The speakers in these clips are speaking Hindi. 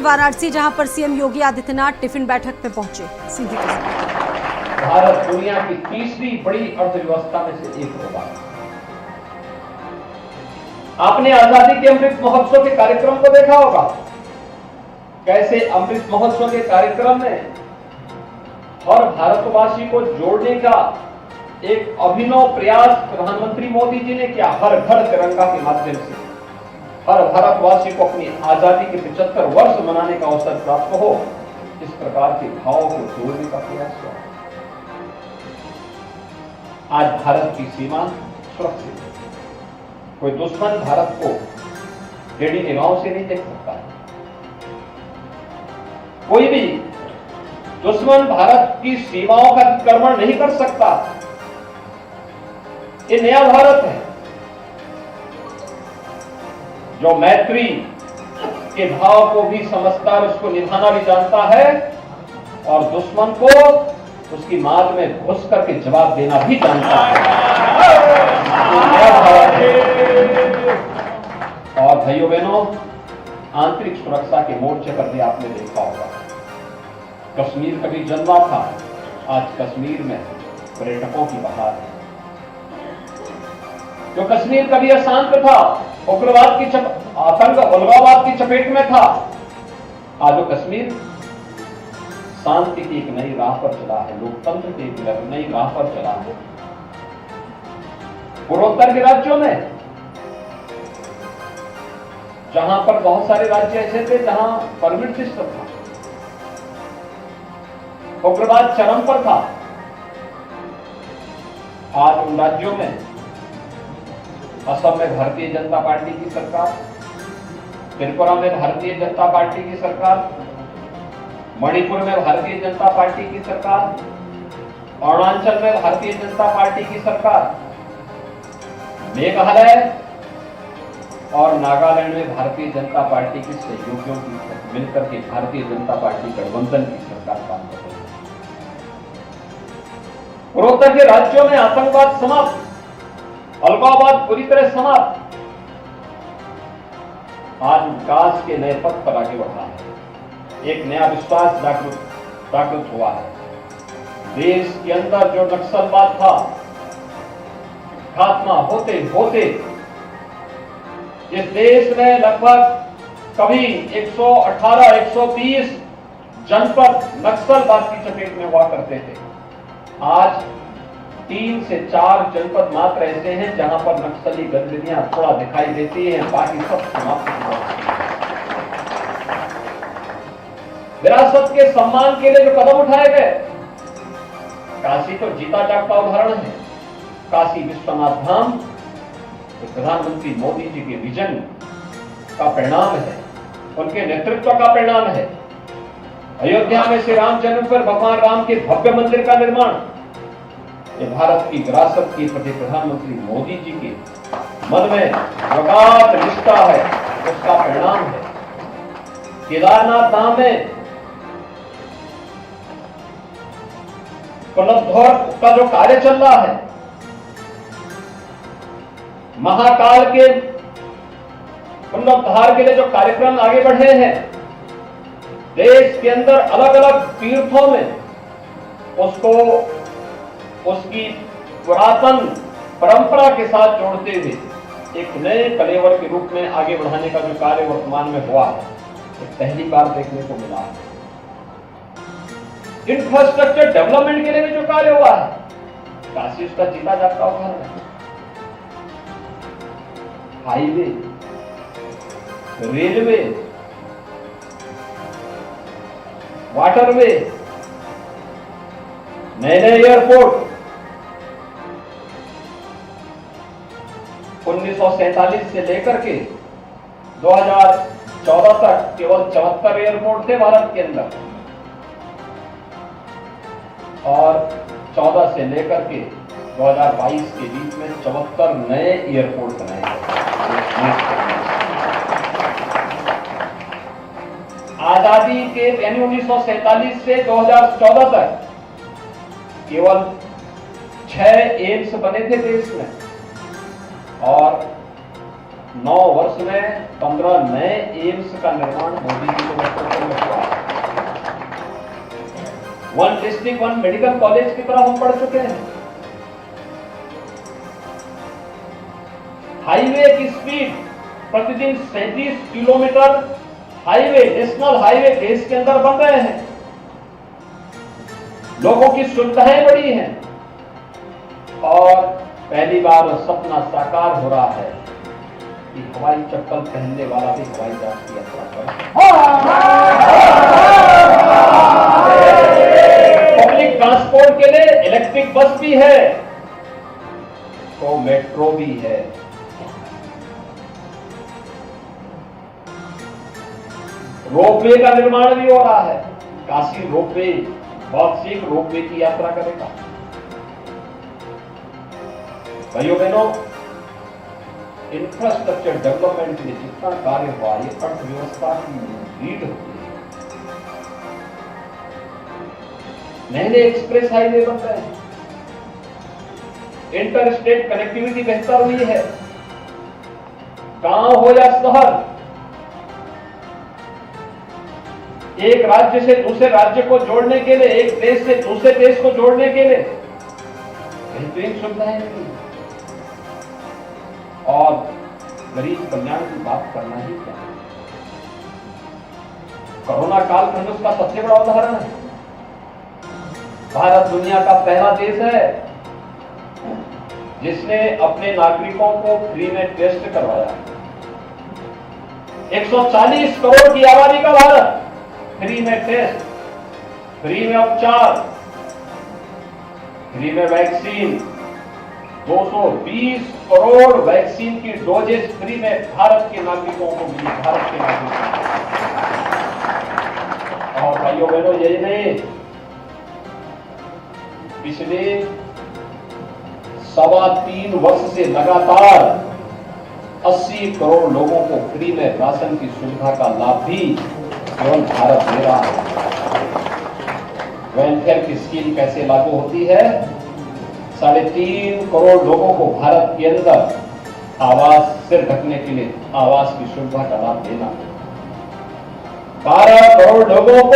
वाराणसी, जहां पर सीएम योगी आदित्यनाथ टिफिन बैठक में पहुंचे। सीधी भारत दुनिया की तीसरी बड़ी अर्थव्यवस्था में से एक होगा। आपने आजादी के अमृत महोत्सव के कार्यक्रम को देखा होगा, कैसे अमृत महोत्सव के कार्यक्रम में हर भारतवासी को जोड़ने का एक अभिनव प्रयास प्रधानमंत्री मोदी जी ने किया। हर घर तिरंगा के माध्यम से हर भारतवासी को अपनी आजादी के 75 वर्ष मनाने का अवसर प्राप्त हो, इस प्रकार के भावों को जोड़ने का प्रयास हुआ। आज भारत की सीमा सुरक्षित है। कोई दुश्मन भारत को टेढ़ी निगाहों से नहीं देख सकता। कोई भी दुश्मन भारत की सीमाओं का अतिक्रमण नहीं कर सकता। ये नया भारत है जो मैत्री के भाव को भी समझता है, उसको निभाना भी जानता है और दुश्मन को उसकी मात में घुस करके जवाब देना भी जानता है। नया भारत है। और भाइयों बहनों, आंतरिक सुरक्षा के मोर्चे पर भी आपने देखा होगा, कश्मीर कभी जन्मा था, आज कश्मीर में पर्यटकों की बहार है। जो कश्मीर कभी अशांत था, उग्रवाद की आतंक अलगाववाद की चपेट में था, आज वो कश्मीर शांति की एक नई राह पर चला है, लोकतंत्र की एक नई राह पर चला है। पूर्वोत्तर के राज्यों में, जहां पर बहुत सारे राज्य ऐसे थे जहां परमिट सिस्टम था, उग्रवाद चरम पर था, आज उन राज्यों में असम में भारतीय जनता पार्टी की सरकार, त्रिपुरा में भारतीय जनता पार्टी की सरकार, मणिपुर में भारतीय जनता पार्टी की सरकार, अरुणाचल में भारतीय जनता पार्टी की सरकार, मेघालय और नागालैंड में भारतीय जनता पार्टी के सहयोगियों की मिलकर के भारतीय जनता पार्टी गठबंधन की सरकार काम कर रही है। पूर्वोत्तर के राज्यों में आतंकवाद समाप्त, अलगाववाद पूरी तरह समाप्त, आज विकास के नए पथ पर आगे बढ़ा है। एक नया विश्वास जागृत हुआ है। देश के अंदर जो नक्सलवाद था, खात्मा होते होते इस देश में लगभग कभी 118, 120 जनपद नक्सलवाद की चपेट में हुआ करते थे। आज 3 से 4 जनपद मात्र ऐसे हैं जहां पर नक्सली गतिविधियां थोड़ा दिखाई देती हैं, बाकी सब समाप्त हो गए। विरासत के सम्मान के लिए जो कदम उठाए गए, काशी तो जीता जागता उदाहरण है। काशी विश्वनाथ धाम प्रधानमंत्री मोदी जी के विजन का परिणाम है, उनके नेतृत्व का परिणाम है। अयोध्या में श्री राम जन्म पर भगवान राम के भव्य मंदिर का निर्माण, ये भारत की विरासत के प्रति प्रधानमंत्री मोदी जी के मन में अगाध निष्ठा है, उसका परिणाम है। केदारनाथ धाम में पुनरुद्धार का जो कार्य चल रहा है, महाकाल के पुनरुद्धार के लिए जो कार्यक्रम आगे बढ़े हैं, देश के अंदर अलग अलग तीर्थों में उसको उसकी पुरातन परंपरा के साथ जोड़ते हुए एक नए कलेवर के रूप में आगे बढ़ाने का जो कार्य वर्तमान में हुआ है, ये पहली बार देखने को मिला है। इंफ्रास्ट्रक्चर डेवलपमेंट के लिए भी जो कार्य हुआ है, काशी उसका जीता जागता उदाहरण है। हाईवे, रेलवे, वाटरवे, नए नए एयरपोर्ट, 1947 से लेकर के 2014 तक केवल 74 एयरपोर्ट थे भारत के अंदर, और 14 से लेकर के 2022 के बीच में 74 नए एयरपोर्ट बनाए गए। आजादी के यानी 1947 से 2014 तक केवल 6 एम्स बने थे देश में, और 9 वर्ष में 15 नए एम्स का निर्माण मोदी जी के नेतृत्व में हुआ। One district one medical college की तरफ हम बढ़ चुके हैं। हाईवे की स्पीड प्रतिदिन 37 किलोमीटर हाईवे, नेशनल हाईवे देश के अंदर बन रहे हैं। लोगों की सुविधाएं बढ़ी हैं और पहली बार सपना साकार हो रहा है कि हवाई चप्पल पहनने वाला भी हवाई जहाज की यात्रा करे। पब्लिक ट्रांसपोर्ट के लिए इलेक्ट्रिक बस भी है तो मेट्रो भी है। रोपवे का निर्माण भी हो रहा है। काशी रोपवे बहुत शीघ्र रोपवे की यात्रा करेगा। भाइयों बहनों, इंफ्रास्ट्रक्चर डेवलपमेंट के लिए जितना कार्य हुआ ये अर्थव्यवस्था की लीड होती है। नए नए एक्सप्रेस हाईवे बन रहे हैं, इंटर स्टेट कनेक्टिविटी बेहतर हुई है। गांव हो या शहर, एक राज्य से दूसरे राज्य को जोड़ने के लिए, एक देश से दूसरे देश को जोड़ने के लिए बेहतरीन सुविधाएं मिली। और गरीब कल्याण की बात करना ही क्या, कोरोना कालखंड उसका सबसे बड़ा उदाहरण है। भारत दुनिया का पहला देश है जिसने अपने नागरिकों को फ्री में टेस्ट करवाया। 140 करोड़ की आबादी का भारत, फ्री में टेस्ट, फ्री में उपचार, फ्री में वैक्सीन। 220 करोड़ वैक्सीन की डोजेज फ्री में भारत के नागरिकों को मिली, भारत के नागरिकों को। और भाइयों बहनों, यही नहीं, पिछले 3.25 वर्ष से लगातार 80 करोड़ लोगों को फ्री में राशन की सुविधा का लाभ भी केवल भारत दे रहा है। वेलफेयर की स्कीम कैसे लागू होती है? 3.5 करोड़ लोगों को भारत के अंदर आवास सिर ढकने के लिए आवास की सुविधा का लाभ देना। 12 करोड़ लोगों को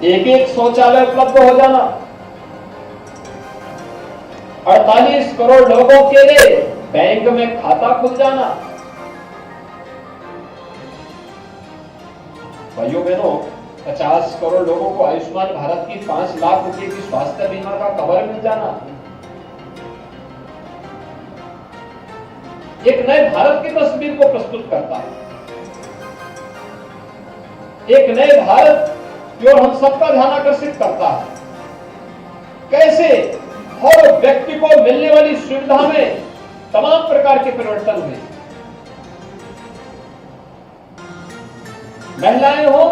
एक शौचालय उपलब्ध हो जाना। 48 करोड़ लोगों के लिए बैंक में खाता खुल जाना। भाइयों बहनों, 50 करोड़ लोगों को आयुष्मान भारत की 5 लाख रुपए की स्वास्थ्य बीमा का कवर मिल जाना। एक नए भारत की तस्वीर को प्रस्तुत करता है, एक नए भारत की ओर हम सबका ध्यान आकर्षित करता है। कैसे हर व्यक्ति को मिलने वाली सुविधा में तमाम प्रकार के परिवर्तन हुए। महिलाएं हो,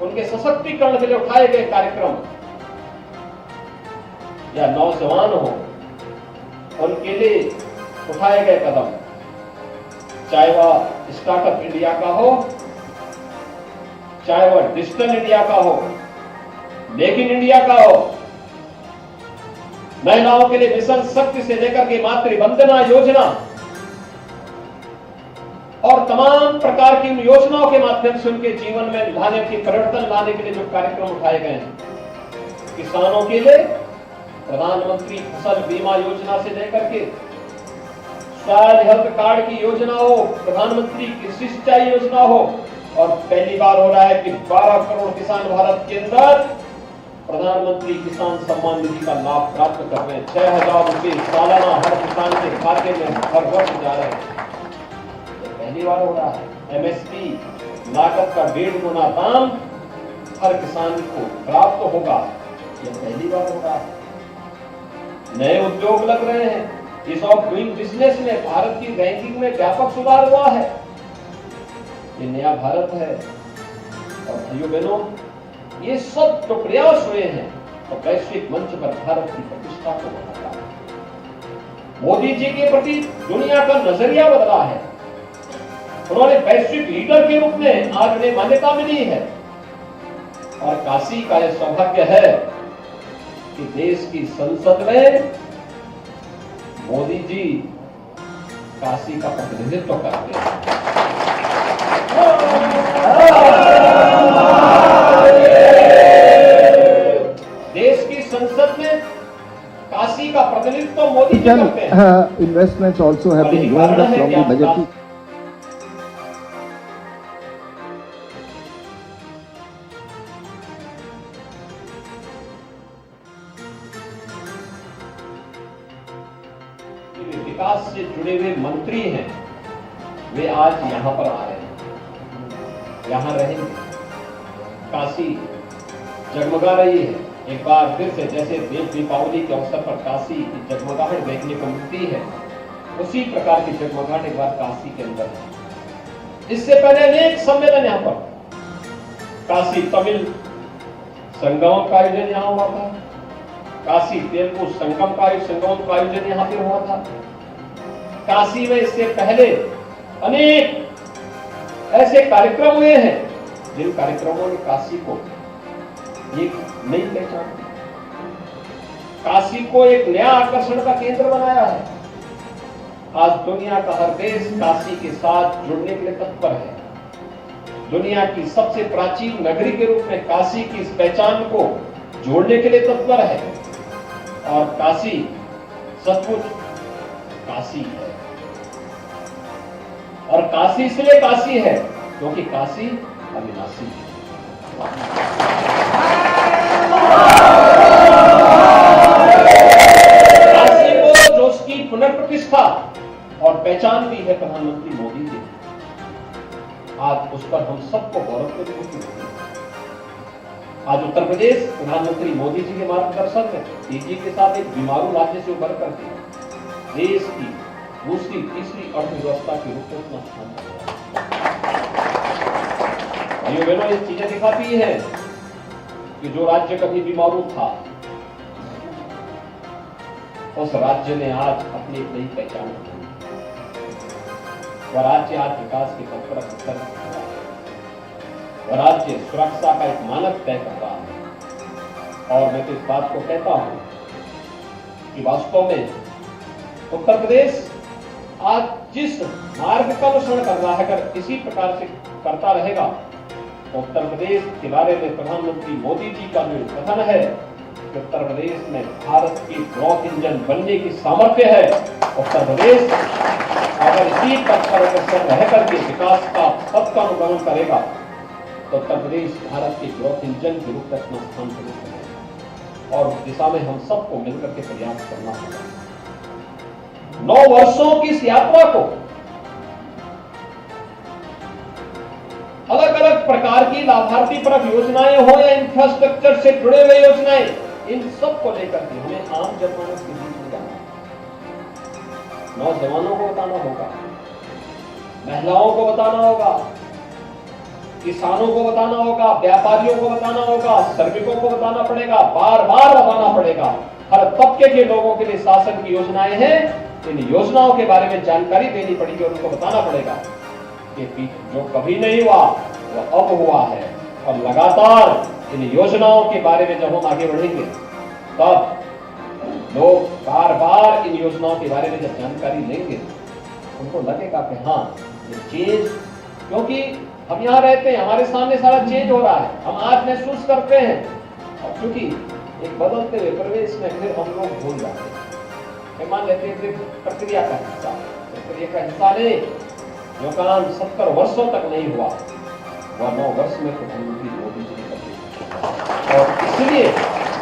उनके सशक्तिकरण के लिए उठाए गए कार्यक्रम, या नौजवान हो, उनके लिए उठाए गए कदम, चाहे वह स्टार्टअप इंडिया का हो, चाहे वह डिजिटल इंडिया का हो, मेक इन इंडिया का हो, महिलाओं के लिए मिशन शक्ति से लेकर के मातृवंदना योजना और तमाम प्रकार की योजनाओं के माध्यम से उनके जीवन में लाने की परिवर्तन लाने के लिए जो कार्यक्रम उठाए गए हैं। किसानों के लिए प्रधानमंत्री फसल बीमा योजना से लेकर के सॉइल हेल्थ कार्ड की योजना हो, प्रधानमंत्री कृषि सिंचाई योजना हो, और पहली बार हो रहा है कि 12 करोड़ किसान भारत के अंदर प्रधानमंत्री किसान सम्मान निधि का लाभ प्राप्त कर रहे हैं। 6,000 रुपए सालाना हर किसान के खाते में हर वर्ष जा रहे हैं। पहली बार हो रहा है। एमएसपी लागत का 1.5 गुना दाम हर किसान को प्राप्त होगा, यह पहली बार हो रहा है। नए उद्योग लग रहे हैं। इस ऑफ डूइंग बिजनेस में भारत की रैंकिंग में व्यापक सुधार हुआ है। ये नया भारत है। और भाइयों बहनों, ये सब जो प्रयास हुए हैं तो वैश्विक मंच पर भारत की प्रतिष्ठा को बढ़ाया है। मोदी जी के प्रति दुनिया का नजरिया बदला है। उन्होंने वैश्विक लीडर के रूप में आज उन्हें मान्यता मिली है। और काशी का यह सौभाग्य है कि देश की संसद में मोदी जी काशी का प्रतिनिधित्व करते हैं। देश की संसद में काशी का प्रतिनिधित्व मोदी जी करते हैं। Investments also have been going up from the budget. विकास से जुड़े हुए मंत्री हैं, वे आज यहां पर आ रहे हैं, यहां रहेंगे। काशी जगमगा रही है। एक बार फिर से जैसे देव दीपावली के अवसर पर काशी की जगमगाहट देखने को मिलती है, उसी प्रकार की जगमगाहट एक बार काशी के अंदर है। इससे पहले अनेक सम्मेलन यहाँ पर, काशी तमिल संगम का आयोजन यहाँ हुआ था, काशी तेलुगु संगम का आयोजन यहाँ पर हुआ था। काशी में इससे पहले अनेक ऐसे कार्यक्रम हुए हैं जिन कार्यक्रमों ने काशी को एक नई पहचान, काशी को एक नया आकर्षण का केंद्र बनाया है। आज दुनिया का हर देश काशी के साथ जुड़ने के लिए तत्पर है। दुनिया की सबसे प्राचीन नगरी के रूप में काशी की इस पहचान को जोड़ने के लिए तत्पर है। और काशी सचमुच काशी है, और काशी इसलिए काशी है क्योंकि काशी अविनाशी है। काशी को जो उसकी पुनर्प्रतिष्ठा और पहचान दी है प्रधानमंत्री मोदी जी, आज उस पर हम सबको गौरव करने की जरूरत है। आज उत्तर प्रदेश प्रधानमंत्री मोदी जी के मार्गदर्शन में तेजी के साथ एक बीमारू राज्य से उभर करके देश की दूसरी तीसरी अर्थव्यवस्था के रूप में अपना स्थान कर रहा है। ये चीजें दिखाती है कि जो राज्य कभी बीमारू था, उस राज्य ने आज अपनी एक नई पहचान बनाई। वह राज्य आज विकास के पथ पर अग्रसर हो रहा है। वह राज्य सुरक्षा का एक मानक तय कर रहा है। और मैं तो इस बात को कहता हूं कि वास्तव में उत्तर प्रदेश आज जिस मार्ग का अनुसरण कर रहा है, अगर इसी प्रकार से करता रहेगा तो उत्तर प्रदेश के बारे में प्रधानमंत्री मोदी जी का जो कथन है कि उत्तर प्रदेश में भारत की ग्रोथ इंजन बनने की सामर्थ्य है, उत्तर प्रदेश अगर इसी पथ पर अग्रसर रह करके विकास का पथ का अनुगमन करेगा तो उत्तर प्रदेश भारत के ग्रोथ इंजन के रूप में अपना स्थान जरूर करेगा। और उस दिशा में हम सबको मिलकर के प्रयास करना होगा। 9 वर्षों की इस यात्रा को अलग अलग प्रकार की लाभार्थी परक योजनाएं हो या इंफ्रास्ट्रक्चर से जुड़े हुए योजनाएं, इन सब को लेकर के हमें आम जनमानस के बीच में जाना, नौजवानों को बताना होगा, महिलाओं को बताना होगा, किसानों को बताना होगा, व्यापारियों को बताना होगा, श्रमिकों को बताना पड़ेगा, बार बार बताना पड़ेगा। हर तबके के लोगों के लिए शासन की योजनाएं हैं, इन योजनाओं के बारे में जानकारी देनी पड़ेगी और उनको बताना पड़ेगा कि जो कभी नहीं हुआ वो अब हुआ है। और लगातार इन योजनाओं के बारे में जब हम आगे बढ़ेंगे तब लोग बार बार इन योजनाओं के बारे में जब जानकारी लेंगे उनको लगेगा कि हाँ ये चेंज, क्योंकि हम यहाँ रहते हैं, हमारे सामने सारा चेंज हो रहा है, हम आज महसूस करते हैं। और क्योंकि एक बदलते हुए परिवेश में फिर हम लोग भूल जाते हैं, मान लेते हैं प्रक्रिया का हिस्सा, प्रक्रिया का हिस्सा नहीं। जो काम 70 वर्षों तक नहीं हुआ वह 9 वर्ष में प्रधानमंत्री मोदी जी ने कर। और इसलिए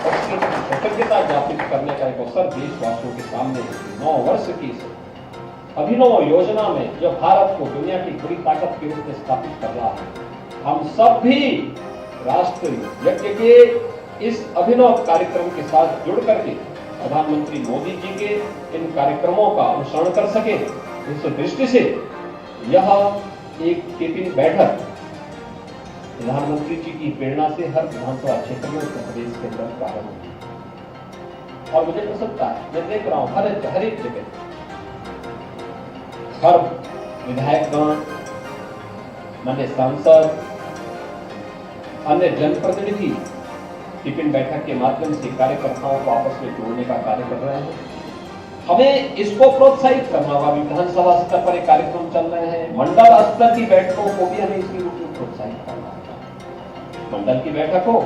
उसकी कृतज्ञता ज्ञापित करने का एक अवसर देशवासियों के सामने 9 वर्ष की अभिनव योजना में जो भारत को दुनिया की बड़ी ताकत के रूप में स्थापित कर रहा है, हम सब भी राष्ट्र यज्ञ के इस अभिनव कार्यक्रम के साथ जुड़ करके प्रधानमंत्री मोदी जी के इन कार्यक्रमों का अनुसरण कर सके। इस दृष्टि से यह एक टिफिन बैठक प्रधानमंत्री जी की प्रेरणा से हर विधानसभा क्षेत्र में उत्तर प्रदेश के अंदर प्रारंभ हुई। और मुझे प्रसन्नता है, मैं देख रहा हूं हर एक जगह हर विधायकगण, माननीय सांसद, अन्य जनप्रतिनिधि टिफिन बैठक के माध्यम से कार्यकर्ताओं को आपस में जोड़ने का कार्य कर रहे हैं। हमें इसको प्रोत्साहित करना होगा। विधानसभा स्तर पर एक कार्यक्रम चल रहे हैं, मंडल स्तर की बैठकों को भी हमें इसके रूप में प्रोत्साहित करना होगा। मंडल की बैठक हो,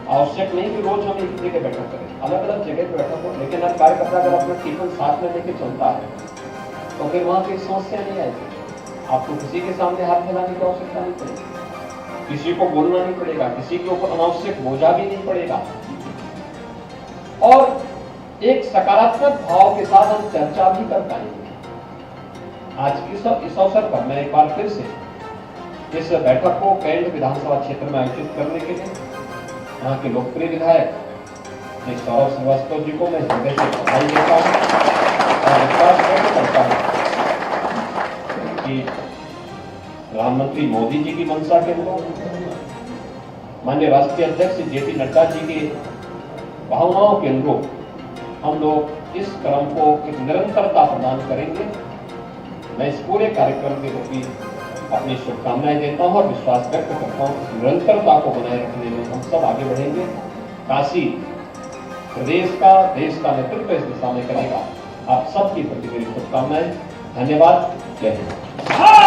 आवश्यक नहीं कि रोज हम एक जगह बैठक करें, अलग अलग जगह पर बैठक हो, लेकिन हर कार्यकर्ता अगर अपना टिफिन साथ में लेके चलता है तो फिर वहां कोई समस्या नहीं आएगी। आपको किसी के सामने हाथ फैलाने की आवश्यकता नहीं पड़ेगी, किसी को बोलना नहीं पड़ेगा, किसी के ऊपर अनावश्यक बोझा भी नहीं पड़ेगा, और एक सकारात्मक भाव के साथ हम चर्चा भी कर पाएंगे। आज इस अवसर पर मैं एक बार फिर से इस बैठक को कैंट विधानसभा क्षेत्र में आयोजित करने के लिए यहाँ के लोकप्रिय विधायक श्री सौरभ श्रीवास्तव जी को मैं हृदय से बधाई देता हूँ और विश्वास व्यक्त करता हूँ कि प्रधानमंत्री मोदी जी की मंशा के अनुरूप, माननीय राष्ट्रीय अध्यक्ष जेपी नड्डा जी की भावनाओं के अनुरूप हम लोग इस क्रम को एक निरंतरता प्रदान करेंगे। मैं इस पूरे कार्यक्रम के प्रति अपनी शुभकामनाएं देता हूं और विश्वास व्यक्त करता हूं कि निरंतरता को बनाए रखने में हम सब आगे बढ़ेंगे। काशी प्रदेश का, देश का नेतृत्व इस दिशा में करेगा। आप सबकी प्रति मेरी शुभकामनाएं। धन्यवाद। जय हिंद।